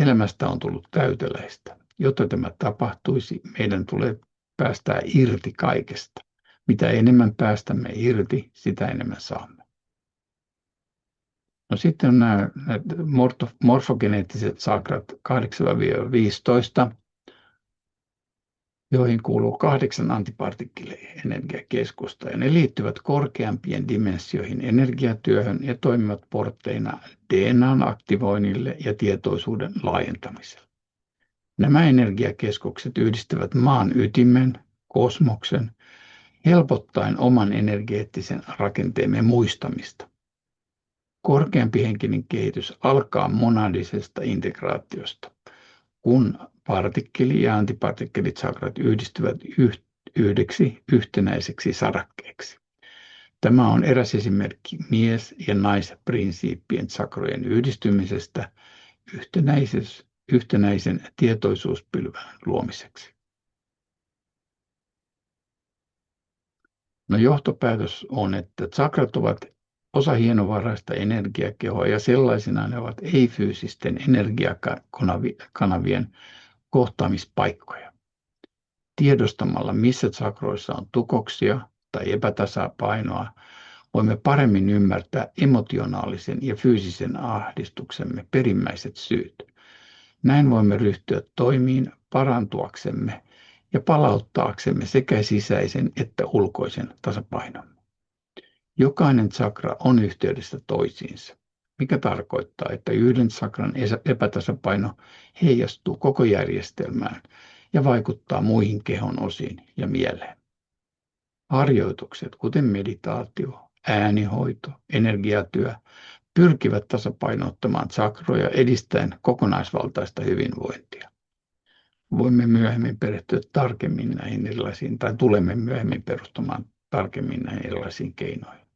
S1: Elämästä on tullut täyteläistä. Jotta tämä tapahtuisi, meidän tulee päästää irti kaikesta. Mitä enemmän päästämme irti, sitä enemmän saamme. No sitten on nämä morfogeneettiset sakrat 8-15, joihin kuuluu 8 antipartikkelienergiakeskusta, ja ne liittyvät korkeampien dimensioihin energiatyöhön ja toimivat portteina DNAn aktivoinnille ja tietoisuuden laajentamiselle. Nämä energiakeskukset yhdistävät maan ytimen, kosmoksen, helpottaen oman energeettisen rakenteemme muistamista. Korkeampi henkinen kehitys alkaa monadisesta integraatiosta, kun partikkeli- ja antipartikkelisakrat yhdistyvät yhdeksi yhtenäiseksi sarakkeeksi. Tämä on eräs esimerkki mies- ja naisprinsiippien sakrojen yhdistymisestä yhtenäisen tietoisuuspylvän luomiseksi. No, johtopäätös on, että sakrat ovat osa hienovaraista energiakehoa ja sellaisena ne ovat ei-fyysisten energiakanavien kohtaamispaikkoja. Tiedostamalla, missä sakroissa on tukoksia tai epätasapainoa, voimme paremmin ymmärtää emotionaalisen ja fyysisen ahdistuksemme perimmäiset syyt. Näin voimme ryhtyä toimiin parantuaksemme ja palauttaaksemme sekä sisäisen että ulkoisen tasapainon. Jokainen sakra on yhteydessä toisiinsa, mikä tarkoittaa, että yhden sakran epätasapaino heijastuu koko järjestelmään ja vaikuttaa muihin kehon osiin ja mieleen. Harjoitukset, kuten meditaatio, äänihoito, energiatyö, pyrkivät tasapainottamaan sakroja edistäen kokonaisvaltaista hyvinvointia. Voimme myöhemmin perehtyä tarkemmin näihin erilaisiin, tai tulemme myöhemmin perustamaan tarkemmin näihin erilaisiin keinoihin.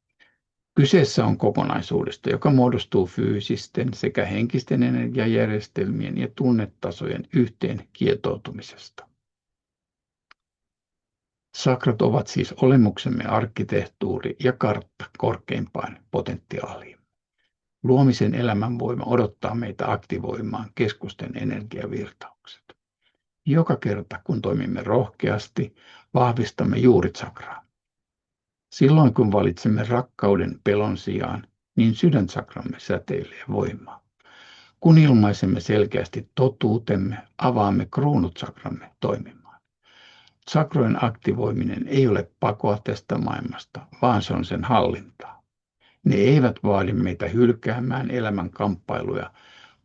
S1: Kyseessä on kokonaisuudesta, joka muodostuu fyysisten sekä henkisten energiajärjestelmien ja tunnetasojen yhteen kietoutumisesta. Sakrat ovat siis olemuksemme arkkitehtuuri ja kartta korkeimpaan potentiaaliin. Luomisen elämänvoima odottaa meitä aktivoimaan keskusten energiavirtaukset. Joka kerta, kun toimimme rohkeasti, vahvistamme juuritsakraa. Silloin, kun valitsemme rakkauden pelon sijaan, niin sydänsakramme säteilee voimaa. Kun ilmaisemme selkeästi totuutemme, avaamme kruunutsakramme toimimaan. Sakrojen aktivoiminen ei ole pakoa tästä maailmasta, vaan se on sen hallintaa. Ne eivät vaadi meitä hylkäämään elämän kamppailuja,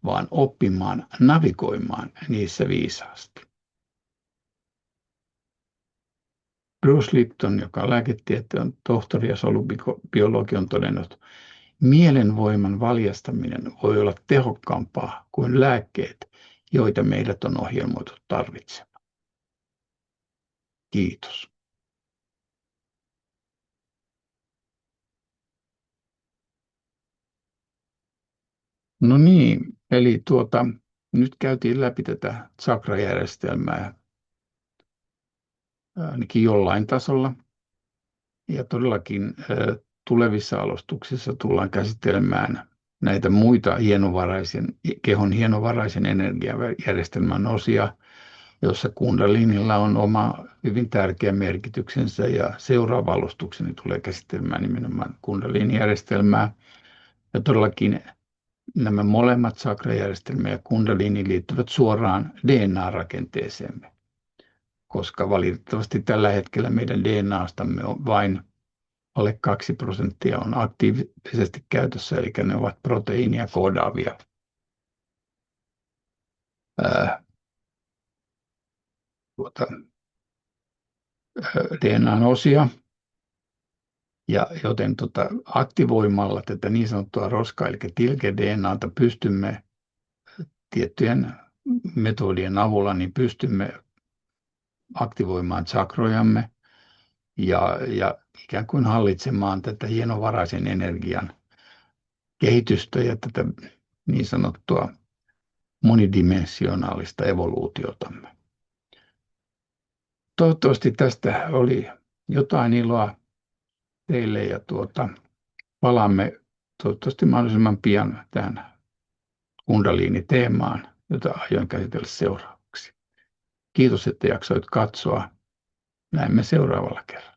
S1: vaan oppimaan navigoimaan niissä viisaasti. Bruce Lipton, joka on lääketieteen tohtori ja solubiologi, on todennut, mielenvoiman valjastaminen voi olla tehokkaampaa kuin lääkkeet, joita meidät on ohjelmoitu tarvitsemaan. Kiitos. No niin, eli nyt käytiin läpi tätä sakrajärjestelmää ainakin jollain tasolla. Ja todellakin tulevissa alustuksissa tullaan käsittelemään näitä muita kehon hienovaraisen energiajärjestelmän osia, jossa kundalinilla on oma hyvin tärkeä merkityksensä, ja seuraava alustukseni tulee käsittelemään nimenomaan kundalinijärjestelmää. Ja todellakin nämä molemmat sakrajärjestelmä ja kundalini liittyvät suoraan DNA-rakenteeseemme, koska valitettavasti tällä hetkellä meidän DNAstamme on vain alle 2% on aktiivisesti käytössä, eli ne ovat proteiinia koodaavia DNA-osia, ja joten aktivoimalla tätä niin sanottua roskaa, eli tilke-DNAta, pystymme tiettyjen metodien avulla niin pystymme aktivoimaan sakrojamme ja ikään kuin hallitsemaan tätä hienovaraisen energian kehitystä ja tätä niin sanottua monidimensionaalista evoluutiotamme. Toivottavasti tästä oli jotain iloa teille, ja palaamme toivottavasti mahdollisimman pian tähän Kundalini-teemaan, jota aion käsitellä seuraavaksi. Kiitos, että jaksoit katsoa. Näemme seuraavalla kerralla.